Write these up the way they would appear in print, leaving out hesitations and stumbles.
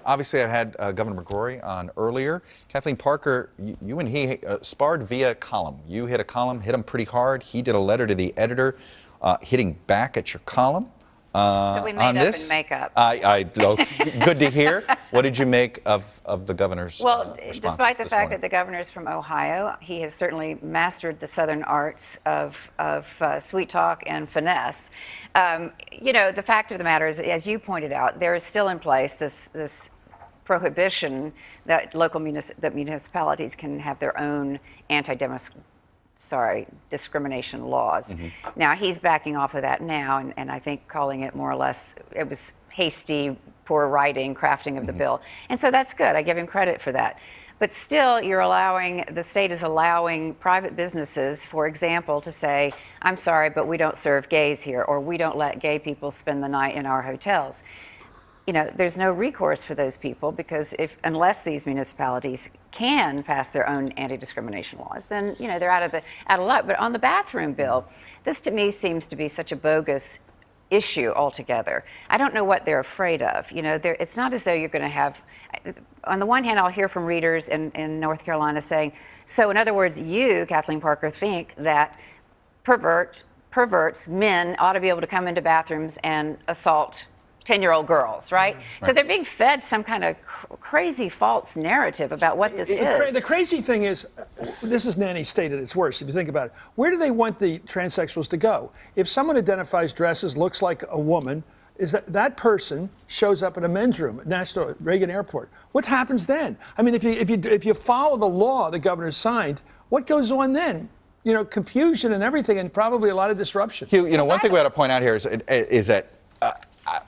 obviously, I had Governor McCrory on earlier. Kathleen Parker, you and he sparred via column. You hit a column, hit him pretty hard. He did a letter to the editor, hitting back at your column. That we made on up this. in makeup. Good to hear. What did you make of the governor's responses despite the this fact morning? that the governor is from Ohio, he has certainly mastered the southern arts of sweet talk and finesse. The fact of the matter is, as you pointed out, there is still in place this prohibition that municipalities can have their own discrimination laws. Mm-hmm. Now, he's backing off of that now, and I think calling it more or less, it was hasty, poor writing, crafting of the bill. And so that's good. I give him credit for that. But still, the state is allowing private businesses, for example, to say, I'm sorry, but we don't serve gays here, or we don't let gay people spend the night in our hotels. There's no recourse for those people because unless these municipalities can pass their own anti-discrimination laws, then they're out of luck. But on the bathroom bill, this to me seems to be such a bogus issue altogether. I don't know what they're afraid of. It's not as though you're going to have. On the one hand, I'll hear from readers in North Carolina saying, so in other words, you, Kathleen Parker, think that perverts, men, ought to be able to come into bathrooms and assault 10-year-old girls, right? So they're being fed some kind of crazy false narrative about what this is. The crazy thing is, this is nanny state at its worst, if you think about it. Where do they want the transsexuals to go? If someone identifies, dresses, looks like a woman, is that person shows up in a men's room at National Reagan Airport. What happens then? I mean, if you follow the law the governor signed, what goes on then? Confusion and everything, and probably a lot of disruption. Hugh, one thing we ought to point out here is that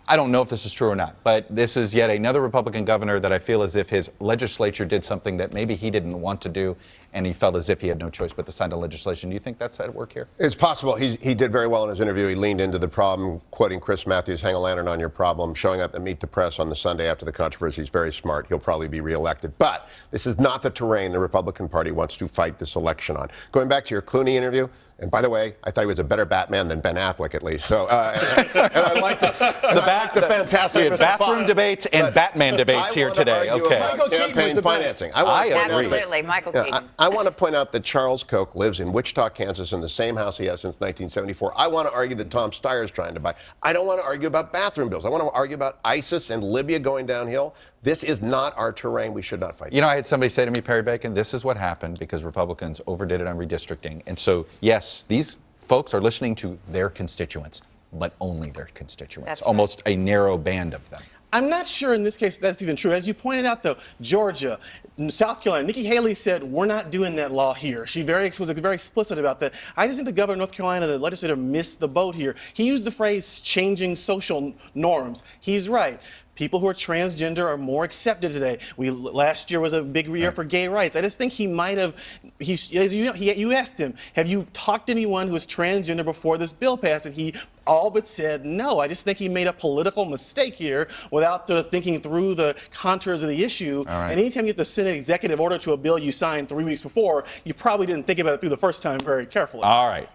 I don't know if this is true or not, but this is yet another Republican governor that I feel as if his legislature did something that maybe he didn't want to do, and he felt as if he had no choice but to sign the legislation. Do you think that's at work here? It's possible. He did very well in his interview. He leaned into the problem, quoting Chris Matthews, hang a lantern on your problem, showing up and meet the press on the Sunday after the controversy. He's very smart. He'll probably be reelected. But this is not the terrain the Republican Party wants to fight this election on. Going back to your Clooney interview, and by the way, I thought he was a better Batman than Ben Affleck, at least. So, and I like the fantastic bathroom debates and Batman debates here today. Okay. Michael campaign financing. I agree. Absolutely, Michael Keaton. I want to point out that Charles Koch lives in Wichita, Kansas, in the same house he has since 1974. I want to argue that Tom Steyer's trying to buy. I don't want to argue about bathroom bills. I want to argue about ISIS and Libya going downhill. This is not our terrain. We should not fight. I had somebody say to me, Perry Bacon, this is what happened because Republicans overdid it on redistricting. And so, yes, these folks are listening to their constituents, but only their constituents. That's almost a narrow band of them. I'm not sure in this case that's even true. As you pointed out, though, Georgia, South Carolina, Nikki Haley said, we're not doing that law here. She was very explicit about that. I just think the governor of North Carolina, the legislator, missed the boat here. He used the phrase changing social norms. He's right. People who are transgender are more accepted today. Last year was a big year for gay rights. I just think he might have. You asked him, have you talked to anyone who was transgender before this bill passed? And he all but said no. I just think he made a political mistake here without sort of thinking through the contours of the issue. Right. And anytime you get the Senate executive order to a bill you signed 3 weeks before, you probably didn't think about it through the first time very carefully. All right.